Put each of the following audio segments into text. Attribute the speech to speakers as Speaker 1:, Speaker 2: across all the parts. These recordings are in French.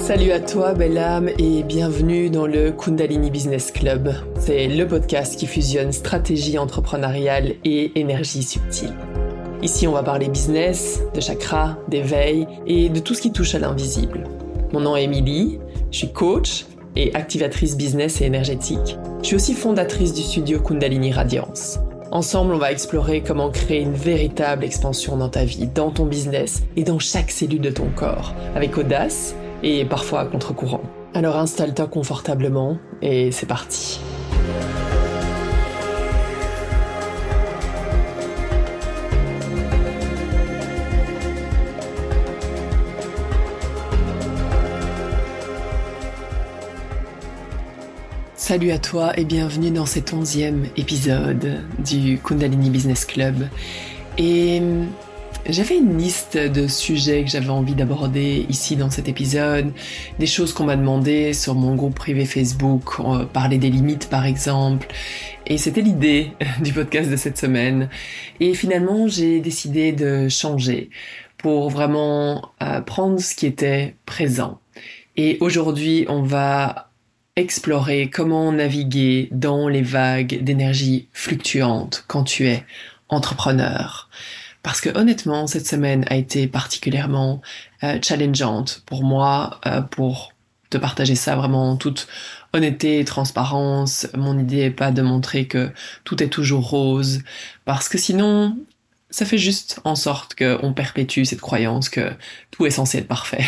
Speaker 1: Salut à toi, belle âme, et bienvenue dans le Kundalini Business Club. C'est le podcast qui fusionne stratégie entrepreneuriale et énergie subtile. Ici, on va parler business, de chakras, d'éveil et de tout ce qui touche à l'invisible. Mon nom est Émilie, je suis coach et activatrice business et énergétique. Je suis aussi fondatrice du studio Kundalini Radiance. Ensemble, on va explorer comment créer une véritable expansion dans ta vie, dans ton business et dans chaque cellule de ton corps, avec audace et parfois à contre-courant. Alors installe-toi confortablement et c'est parti. Salut à toi et bienvenue dans cet 11e épisode du Kundalini Business Club. Et j'avais une liste de sujets que j'avais envie d'aborder ici dans cet épisode, des choses qu'on m'a demandé sur mon groupe privé Facebook, parler des limites par exemple, et c'était l'idée du podcast de cette semaine. Et finalement, j'ai décidé de changer pour vraiment prendre ce qui était présent. Et aujourd'hui, on va explorer comment naviguer dans les vagues d'énergie fluctuantes quand tu es entrepreneur. Parce que honnêtement, cette semaine a été particulièrement challengeante pour moi, pour te partager ça vraiment en toute honnêteté et transparence. Mon idée n'est pas de montrer que tout est toujours rose, parce que sinon, ça fait juste en sorte qu'on perpétue cette croyance que tout est censé être parfait.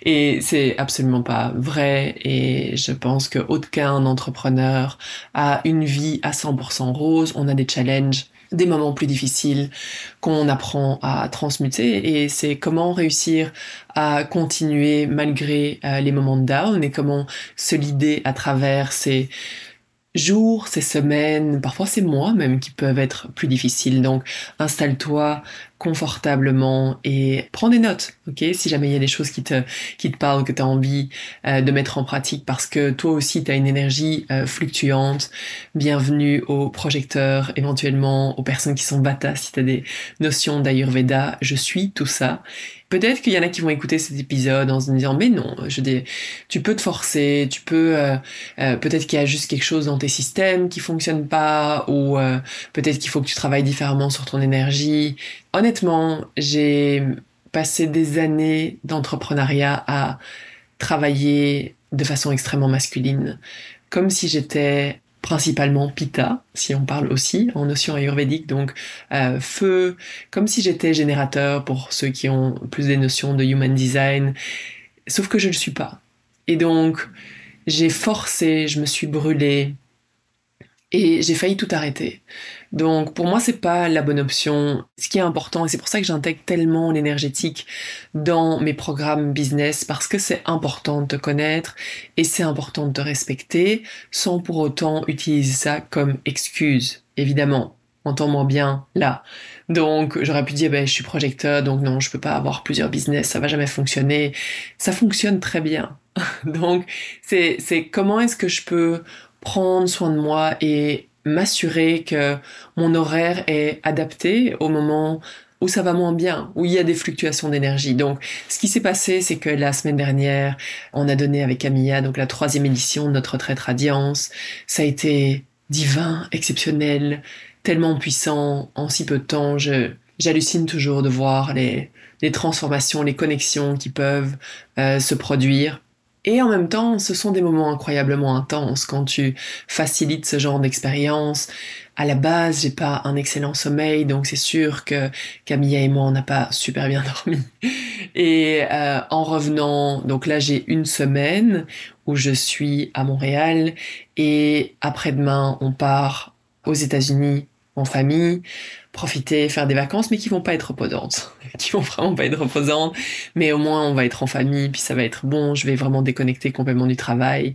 Speaker 1: Et c'est absolument pas vrai, et je pense qu'aucun entrepreneur a une vie à 100% rose. On a des challenges, des moments plus difficiles qu'on apprend à transmuter, et c'est comment réussir à continuer malgré les moments de down et comment se leader à travers ces jours, ces semaines, parfois ces mois même qui peuvent être plus difficiles. Donc installe-toi confortablement et prends des notes, ok? Si jamais il y a des choses qui te parlent, que tu as envie de mettre en pratique, parce que toi aussi tu as une énergie fluctuante. Bienvenue aux projecteurs, éventuellement aux personnes qui sont Vata, si tu as des notions d'Ayurveda. Je suis tout ça. Peut-être qu'il y en a qui vont écouter cet épisode en se disant mais non, tu peux te forcer, tu peux peut-être qu'il y a juste quelque chose dans tes systèmes qui fonctionne pas, ou peut-être qu'il faut que tu travailles différemment sur ton énergie. Honnêtement, j'ai passé des années d'entrepreneuriat à travailler de façon extrêmement masculine, comme si j'étais principalement Pitta, si on parle aussi en notion ayurvédique, donc feu, comme si j'étais générateur pour ceux qui ont plus des notions de human design, sauf que je ne le suis pas. Et donc, j'ai forcé, je me suis brûlée, et j'ai failli tout arrêter. Donc pour moi, c'est pas la bonne option. Ce qui est important, et c'est pour ça que j'intègre tellement l'énergétique dans mes programmes business, parce que c'est important de te connaître et c'est important de te respecter sans pour autant utiliser ça comme excuse. Évidemment, entends-moi bien là. Donc j'aurais pu dire je suis projecteur, donc non, je peux pas avoir plusieurs business, ça va jamais fonctionner. Ça fonctionne très bien. Donc c'est comment est-ce que je peux prendre soin de moi et m'assurer que mon horaire est adapté au moment où ça va moins bien, où il y a des fluctuations d'énergie. Donc, ce qui s'est passé, c'est que la semaine dernière, on a donné avec Camilla, donc la 3e édition de notre retraite Radiance. Ça a été divin, exceptionnel, tellement puissant en si peu de temps. J'hallucine toujours de voir les transformations, les connexions qui peuvent se produire. Et en même temps, ce sont des moments incroyablement intenses quand tu facilites ce genre d'expérience. À la base, j'ai pas un excellent sommeil, donc c'est sûr que Camilla et moi, on n'a pas super bien dormi. Et en revenant, donc là, j'ai une semaine où je suis à Montréal, et après-demain, on part aux États-Unis en famille, profiter, faire des vacances, mais qui vont pas être reposantes, qui vont vraiment pas être reposantes, mais au moins on va être en famille, puis ça va être bon, je vais vraiment déconnecter complètement du travail.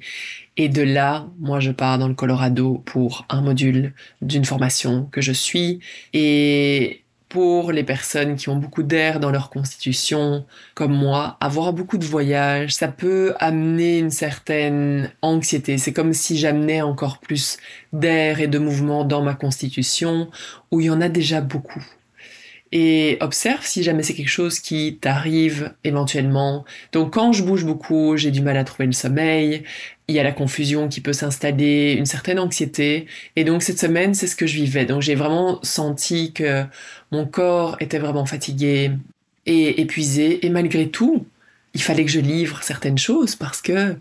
Speaker 1: Et de là, moi je pars dans le Colorado pour un module d'une formation que je suis, et pour les personnes qui ont beaucoup d'air dans leur constitution, comme moi, avoir beaucoup de voyages, ça peut amener une certaine anxiété. C'est comme si j'amenais encore plus d'air et de mouvement dans ma constitution, où il y en a déjà beaucoup. et observe si jamais c'est quelque chose qui t'arrive éventuellement. Donc quand je bouge beaucoup, j'ai du mal à trouver le sommeil, il y a la confusion qui peut s'installer, une certaine anxiété, et donc cette semaine, c'est ce que je vivais. Donc j'ai vraiment senti que mon corps était vraiment fatigué et épuisé, et malgré tout, il fallait que je livre certaines choses parce que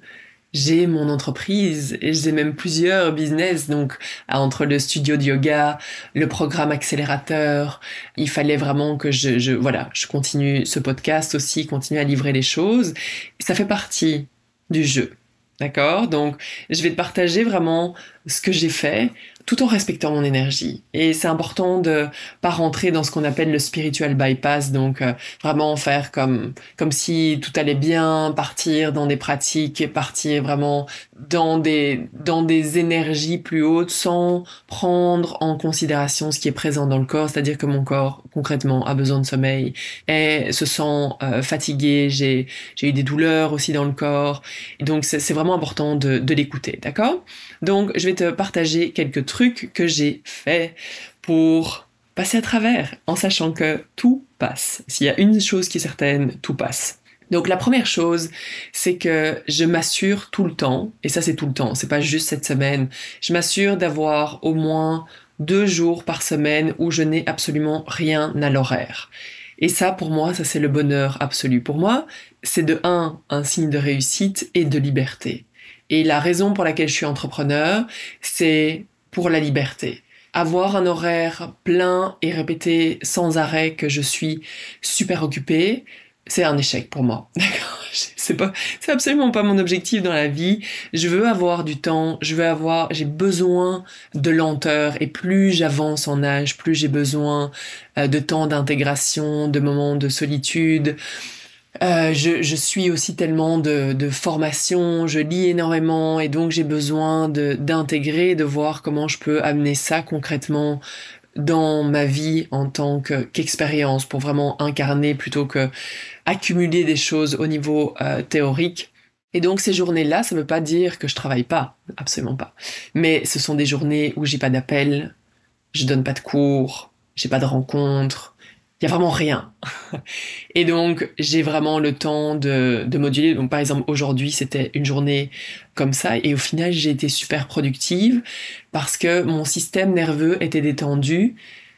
Speaker 1: j'ai mon entreprise et j'ai même plusieurs business, donc entre le studio de yoga, le programme accélérateur, il fallait vraiment que je continue ce podcast aussi, continue à livrer les choses. Ça fait partie du jeu. D'accord? Donc, je vais te partager vraiment ce que j'ai fait tout en respectant mon énergie. Et c'est important de pas rentrer dans ce qu'on appelle le spiritual bypass, donc vraiment faire comme si tout allait bien, partir dans des pratiques et partir vraiment dans des énergies plus hautes sans prendre en considération ce qui est présent dans le corps, c'est-à-dire que mon corps concrètement a besoin de sommeil et se sent fatigué, j'ai eu des douleurs aussi dans le corps, et donc c'est vraiment important de l'écouter, d'accord? Donc je vais te partager quelques trucs que j'ai fait pour passer à travers, en sachant que tout passe. S'il y a une chose qui est certaine, tout passe. Donc la première chose, c'est que je m'assure tout le temps, et ça c'est tout le temps, c'est pas juste cette semaine, je m'assure d'avoir au moins 2 jours par semaine où je n'ai absolument rien à l'horaire. Et ça, pour moi, ça c'est le bonheur absolu. Pour moi, c'est de un signe de réussite et de liberté. Et la raison pour laquelle je suis entrepreneur, c'est pour la liberté. Avoir un horaire plein et répéter sans arrêt que je suis super occupée, c'est un échec pour moi. D'accord? C'est absolument pas mon objectif dans la vie. Je veux avoir du temps, j'ai besoin de lenteur, et plus j'avance en âge, plus j'ai besoin de temps d'intégration, de moments de solitude. Je suis aussi tellement de formation, je lis énormément, et donc j'ai besoin d'intégrer, de voir comment je peux amener ça concrètement dans ma vie en tant qu'expérience, pour vraiment incarner plutôt que accumuler des choses au niveau théorique. Et donc ces journées-là, ça veut pas dire que je travaille pas, absolument pas. Mais ce sont des journées où j'ai pas d'appel, je donne pas de cours, j'ai pas de rencontres, il y a vraiment rien. Et donc, j'ai vraiment le temps de moduler. Donc, par exemple, aujourd'hui, c'était une journée comme ça. Et au final, j'ai été super productive parce que mon système nerveux était détendu.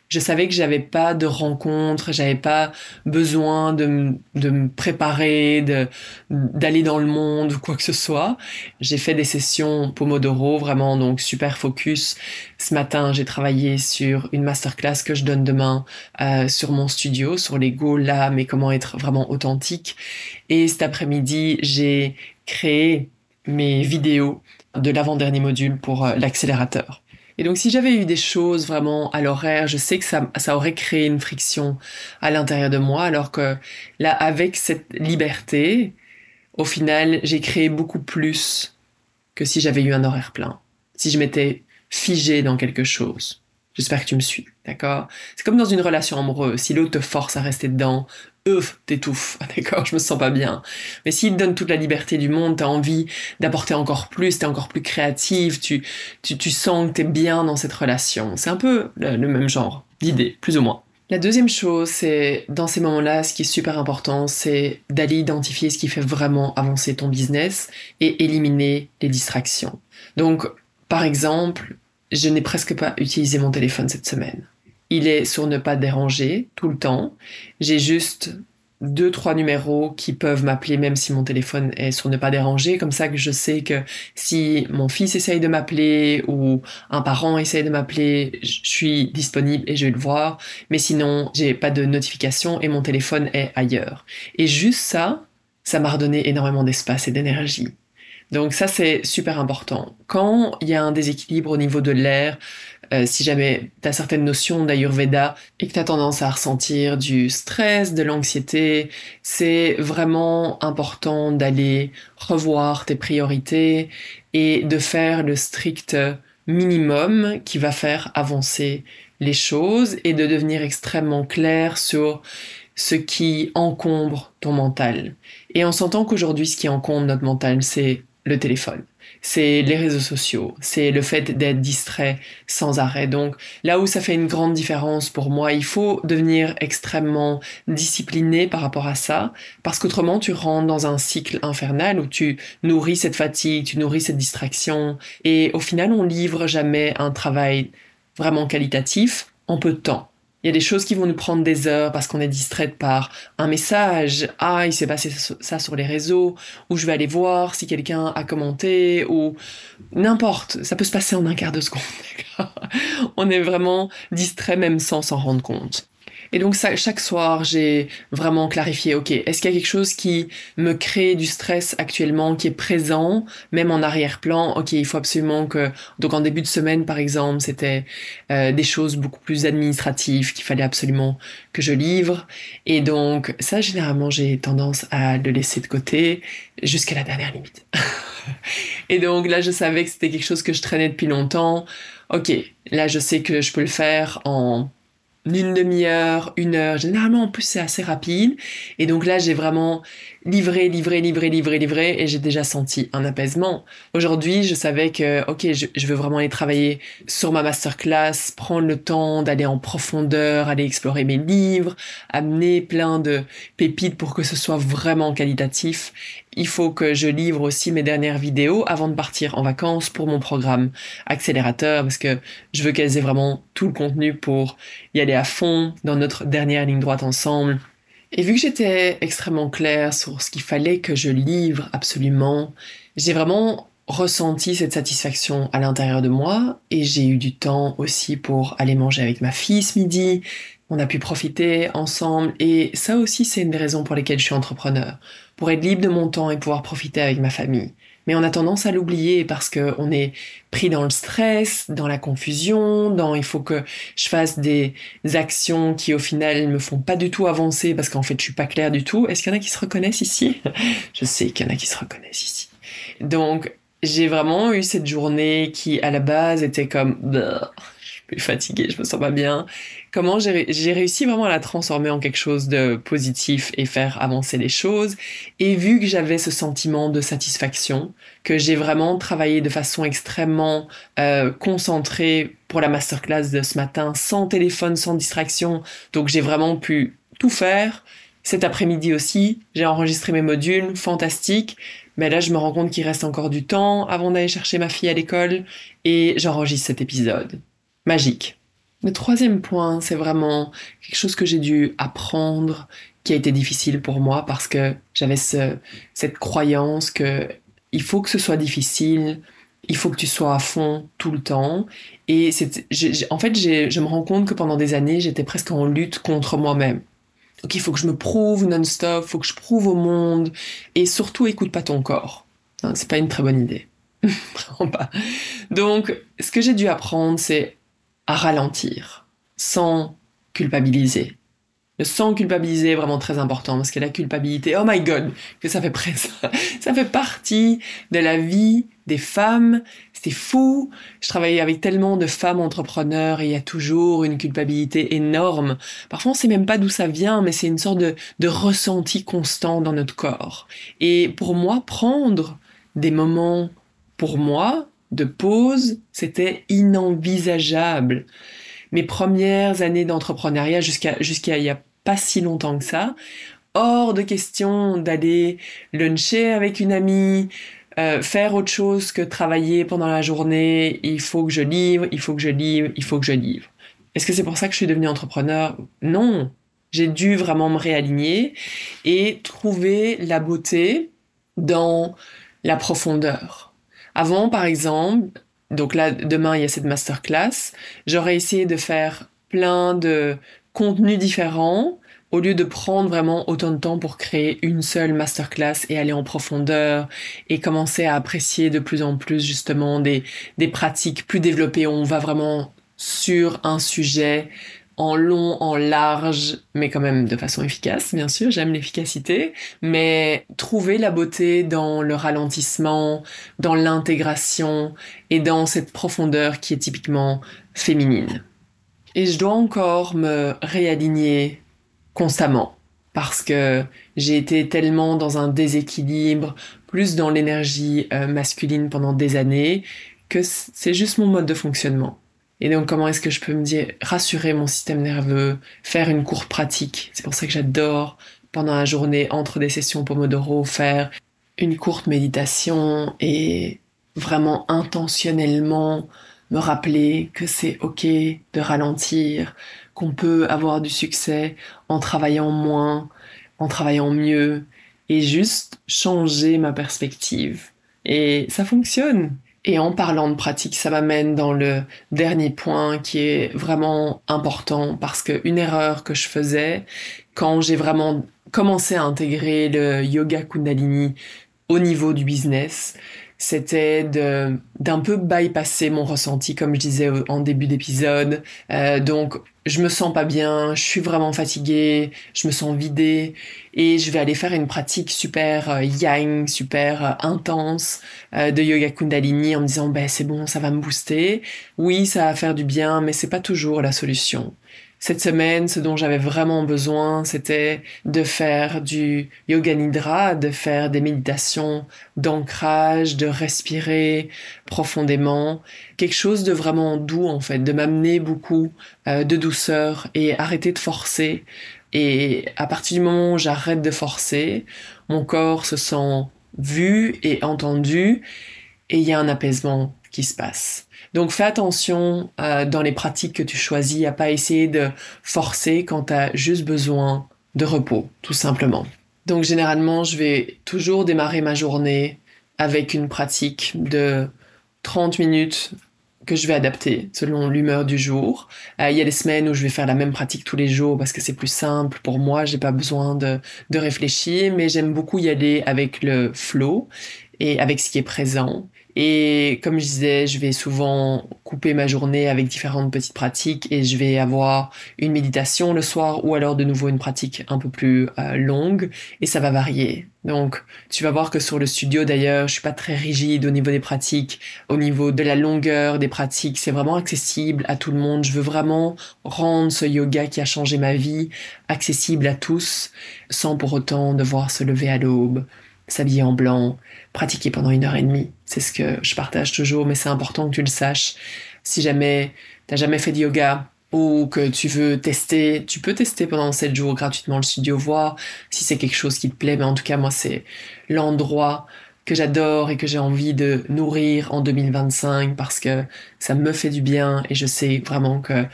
Speaker 1: Je savais que j'avais pas de rencontres, j'avais pas besoin de me préparer, d'aller dans le monde ou quoi que ce soit. J'ai fait des sessions Pomodoro, vraiment, donc super focus. Ce matin, j'ai travaillé sur une masterclass que je donne demain sur mon studio, sur l'ego, l'âme et comment être vraiment authentique. Et cet après-midi, j'ai créé mes vidéos de l'avant-dernier module pour l'accélérateur. Et donc si j'avais eu des choses vraiment à l'horaire, je sais que ça aurait créé une friction à l'intérieur de moi, alors que là, avec cette liberté, au final, j'ai créé beaucoup plus que si j'avais eu un horaire plein, si je m'étais figée dans quelque chose. J'espère que tu me suis, d'accord? C'est comme dans une relation amoureuse, si l'autre te force à rester dedans, t'étouffes, d'accord, je me sens pas bien. Mais s'il te donne toute la liberté du monde, t'as envie d'apporter encore plus, t'es encore plus créative, tu sens que t'es bien dans cette relation. C'est un peu le même genre d'idée, plus ou moins. La deuxième chose, c'est, dans ces moments-là, ce qui est super important, c'est d'aller identifier ce qui fait vraiment avancer ton business et éliminer les distractions. Donc, par exemple, je n'ai presque pas utilisé mon téléphone cette semaine. Il est sur ne pas déranger tout le temps. J'ai juste 2-3 numéros qui peuvent m'appeler même si mon téléphone est sur ne pas déranger. Comme ça que je sais que si mon fils essaye de m'appeler ou un parent essaye de m'appeler, je suis disponible et je vais le voir. Mais sinon, j'ai pas de notification et mon téléphone est ailleurs. Et juste ça m'a redonné énormément d'espace et d'énergie. Donc ça, c'est super important. Quand il y a un déséquilibre au niveau de l'air, si jamais tu as certaines notions d'Ayurveda et que tu as tendance à ressentir du stress, de l'anxiété, c'est vraiment important d'aller revoir tes priorités et de faire le strict minimum qui va faire avancer les choses et de devenir extrêmement clair sur ce qui encombre ton mental. Et on s'entend qu'aujourd'hui, ce qui encombre notre mental, c'est le téléphone. c'est les réseaux sociaux, c'est le fait d'être distrait sans arrêt. Donc là où ça fait une grande différence pour moi, il faut devenir extrêmement discipliné par rapport à ça, parce qu'autrement tu rentres dans un cycle infernal où tu nourris cette fatigue, tu nourris cette distraction, et au final on livre jamais un travail vraiment qualitatif en peu de temps. Il y a des choses qui vont nous prendre des heures parce qu'on est distraite par un message. Ah, il s'est passé ça sur les réseaux. Ou je vais aller voir si quelqu'un a commenté. Ou n'importe. Ça peut se passer en un quart de seconde. On est vraiment distrait même sans s'en rendre compte. Et donc chaque soir, j'ai vraiment clarifié, ok, est-ce qu'il y a quelque chose qui me crée du stress actuellement, qui est présent, même en arrière-plan? Ok, il faut absolument que... Donc en début de semaine, par exemple, c'était des choses beaucoup plus administratives qu'il fallait absolument que je livre. Et donc ça, généralement, j'ai tendance à le laisser de côté jusqu'à la dernière limite. Et donc là, je savais que c'était quelque chose que je traînais depuis longtemps. Ok, là, je sais que je peux le faire en... une demi-heure, une heure. Généralement, en plus, c'est assez rapide. Et donc là, j'ai vraiment livré, et j'ai déjà senti un apaisement. Aujourd'hui, je savais que, ok, je veux vraiment aller travailler sur ma masterclass, prendre le temps d'aller en profondeur, aller explorer mes livres, amener plein de pépites pour que ce soit vraiment qualitatif. Il faut que je livre aussi mes dernières vidéos avant de partir en vacances pour mon programme accélérateur, parce que je veux qu'elles aient vraiment tout le contenu pour y aller à fond dans notre dernière ligne droite ensemble. Et vu que j'étais extrêmement claire sur ce qu'il fallait que je livre absolument, j'ai vraiment ressenti cette satisfaction à l'intérieur de moi, et j'ai eu du temps aussi pour aller manger avec ma fille ce midi. On a pu profiter ensemble, et ça aussi c'est une des raisons pour lesquelles je suis entrepreneur, pour être libre de mon temps et pouvoir profiter avec ma famille. Mais on a tendance à l'oublier parce qu'on est pris dans le stress, dans la confusion, dans il faut que je fasse des actions qui au final me font pas du tout avancer parce qu'en fait je suis pas claire du tout. Est-ce qu'il y en a qui se reconnaissent ici? Je sais qu'il y en a qui se reconnaissent ici. Donc j'ai vraiment eu cette journée qui à la base était comme... Je suis fatiguée, je me sens pas bien. Comment j'ai réussi vraiment à la transformer en quelque chose de positif et faire avancer les choses. Et vu que j'avais ce sentiment de satisfaction, que j'ai vraiment travaillé de façon extrêmement concentrée pour la masterclass de ce matin, sans téléphone, sans distraction, donc j'ai vraiment pu tout faire. Cet après-midi aussi, j'ai enregistré mes modules, fantastique. Mais là, je me rends compte qu'il reste encore du temps avant d'aller chercher ma fille à l'école et j'enregistre cet épisode. Magique. Le troisième point, c'est vraiment quelque chose que j'ai dû apprendre, qui a été difficile pour moi parce que j'avais cette croyance que il faut que ce soit difficile, il faut que tu sois à fond tout le temps. Et en fait, je me rends compte que pendant des années, j'étais presque en lutte contre moi-même. Donc il faut que je me prouve non-stop, il faut que je prouve au monde, et surtout écoute pas ton corps. Non, c'est pas une très bonne idée. Vraiment pas. Donc, ce que j'ai dû apprendre, c'est à ralentir, sans culpabiliser. Le sans culpabiliser est vraiment très important, parce que la culpabilité, oh my god, que ça fait partie de la vie des femmes. C'était fou. Je travaillais avec tellement de femmes entrepreneurs et il y a toujours une culpabilité énorme. Parfois, on sait même pas d'où ça vient, mais c'est une sorte de ressenti constant dans notre corps. Et pour moi, prendre des moments pour moi, de pause, c'était inenvisageable. Mes premières années d'entrepreneuriat, jusqu'à il y a pas si longtemps que ça, hors de question d'aller luncher avec une amie, faire autre chose que travailler pendant la journée. Il faut que je livre, il faut que je livre, il faut que je livre. Est-ce que c'est pour ça que je suis devenue entrepreneur? Non. J'ai dû vraiment me réaligner et trouver la beauté dans la profondeur. Avant, par exemple, donc là, demain, il y a cette masterclass, j'aurais essayé de faire plein de contenus différents au lieu de prendre vraiment autant de temps pour créer une seule masterclass et aller en profondeur et commencer à apprécier de plus en plus justement des pratiques plus développées où on va vraiment sur un sujet en long, en large, mais quand même de façon efficace, bien sûr, j'aime l'efficacité, mais trouver la beauté dans le ralentissement, dans l'intégration et dans cette profondeur qui est typiquement féminine. Et je dois encore me réaligner constamment. parce que j'ai été tellement dans un déséquilibre, plus dans l'énergie masculine pendant des années, que c'est juste mon mode de fonctionnement. Et donc, comment est-ce que je peux me dire, rassurer mon système nerveux, faire une courte pratique. C'est pour ça que j'adore, pendant la journée, entre des sessions Pomodoro, faire une courte méditation et vraiment intentionnellement me rappeler que c'est ok de ralentir, qu'on peut avoir du succès en travaillant moins, en travaillant mieux, et juste changer ma perspective. Et ça fonctionne. Et en parlant de pratique, ça m'amène dans le dernier point qui est vraiment important, parce qu'une erreur que je faisais quand j'ai vraiment commencé à intégrer le yoga Kundalini au niveau du business, c'était d'un peu bypasser mon ressenti, comme je disais en début d'épisode. Donc, je me sens pas bien, je suis vraiment fatiguée, je me sens vidée, et je vais aller faire une pratique super yang, super intense de yoga Kundalini en me disant, ben c'est bon, ça va me booster. Oui, ça va faire du bien, mais c'est pas toujours la solution. Cette semaine, ce dont j'avais vraiment besoin, c'était de faire du yoga nidra, de faire des méditations d'ancrage, de respirer profondément, quelque chose de vraiment doux en fait, de m'amener beaucoup de douceur et arrêter de forcer. Et à partir du moment où j'arrête de forcer, mon corps se sent vu et entendu, et il y a un apaisement qui se passe. Donc fais attention dans les pratiques que tu choisis à pas essayer de forcer quand tu as juste besoin de repos, tout simplement. Donc généralement, je vais toujours démarrer ma journée avec une pratique de 30 minutes que je vais adapter selon l'humeur du jour. Il y a des semaines où je vais faire la même pratique tous les jours parce que c'est plus simple pour moi, j'ai pas besoin de réfléchir, mais j'aime beaucoup y aller avec le flow et avec ce qui est présent. Et comme je disais, je vais souvent couper ma journée avec différentes petites pratiques et je vais avoir une méditation le soir ou alors de nouveau une pratique un peu plus longue, et ça va varier. Donc tu vas voir que sur le studio d'ailleurs, je suis pas très rigide au niveau des pratiques, au niveau de la longueur des pratiques, c'est vraiment accessible à tout le monde. Je veux vraiment rendre ce yoga qui a changé ma vie accessible à tous sans pour autant devoir se lever à l'aube, s'habiller en blanc, pratiquer pendant 1h30. C'est ce que je partage toujours, mais c'est important que tu le saches. Si jamais t'as jamais fait de yoga ou que tu veux tester, tu peux tester pendant 7 jours gratuitement le studio, voir si c'est quelque chose qui te plaît. Mais en tout cas, moi, c'est l'endroit que j'adore et que j'ai envie de nourrir en 2025 parce que ça me fait du bien et je sais vraiment que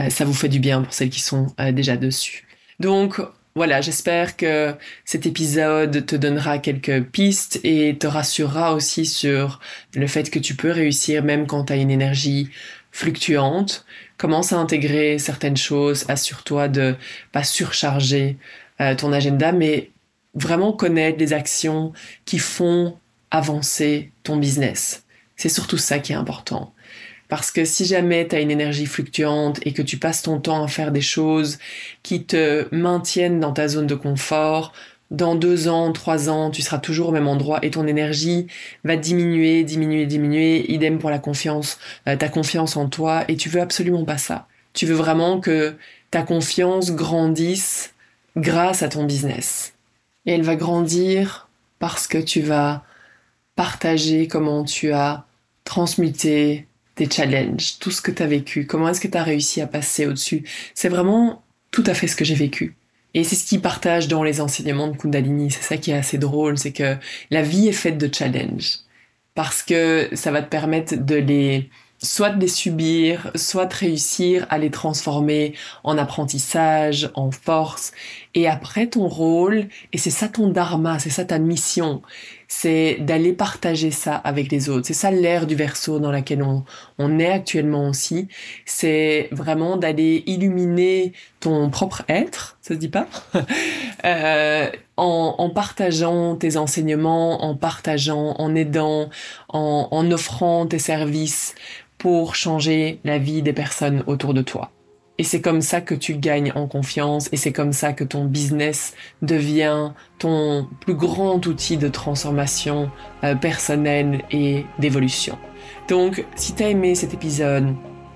Speaker 1: ça vous fait du bien pour celles qui sont déjà dessus. Donc, voilà, j'espère que cet épisode te donnera quelques pistes et te rassurera aussi sur le fait que tu peux réussir même quand tu as une énergie fluctuante. Commence à intégrer certaines choses, assure-toi de pas surcharger ton agenda, mais vraiment connaître les actions qui font avancer ton business. C'est surtout ça qui est important. Parce que si jamais tu as une énergie fluctuante et que tu passes ton temps à faire des choses qui te maintiennent dans ta zone de confort, dans 2 ans, 3 ans, tu seras toujours au même endroit et ton énergie va diminuer. Idem pour la confiance, ta confiance en toi, et tu veux absolument pas ça. Tu veux vraiment que ta confiance grandisse grâce à ton business. Et elle va grandir parce que tu vas partager comment tu as transmuté tes challenges, tout ce que tu as vécu, comment est-ce que tu as réussi à passer au-dessus. C'est vraiment tout à fait ce que j'ai vécu. Et c'est ce qu'ils partagent dans les enseignements de Kundalini. C'est ça qui est assez drôle, c'est que la vie est faite de challenges. Parce que ça va te permettre soit de les subir, soit de réussir à les transformer en apprentissage, en force. Et après, ton rôle, et c'est ça ton dharma, c'est ça ta mission, c'est d'aller partager ça avec les autres. C'est ça l'ère du Verseau dans laquelle on est actuellement aussi. C'est vraiment d'aller illuminer ton propre être, ça se dit pas en partageant tes enseignements, en partageant, en aidant, en offrant tes services pour changer la vie des personnes autour de toi. Et c'est comme ça que tu gagnes en confiance et c'est comme ça que ton business devient ton plus grand outil de transformation personnelle et d'évolution. Donc, si t'as aimé cet épisode,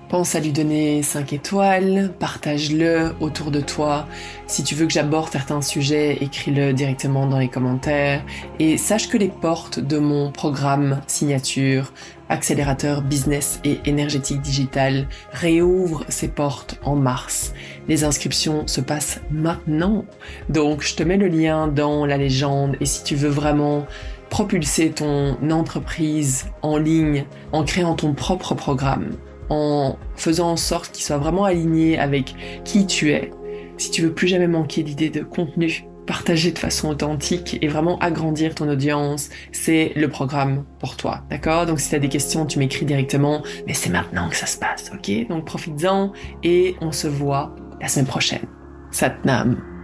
Speaker 1: Pense à lui donner 5 étoiles, partage-le autour de toi. Si tu veux que j'aborde certains sujets, écris-le directement dans les commentaires. Et sache que les portes de mon programme signature, accélérateur business et énergétique digital, réouvrent ses portes en mars. Les inscriptions se passent maintenant. Donc je te mets le lien dans la légende et si tu veux vraiment propulser ton entreprise en ligne en créant ton propre programme, en faisant en sorte qu'il soit vraiment aligné avec qui tu es. Si tu veux plus jamais manquer d'idées de contenu, partager de façon authentique et vraiment agrandir ton audience, c'est le programme pour toi, d'accord? Donc si tu as des questions, tu m'écris directement, mais c'est maintenant que ça se passe, ok? Donc profites-en et on se voit la semaine prochaine. Satnam.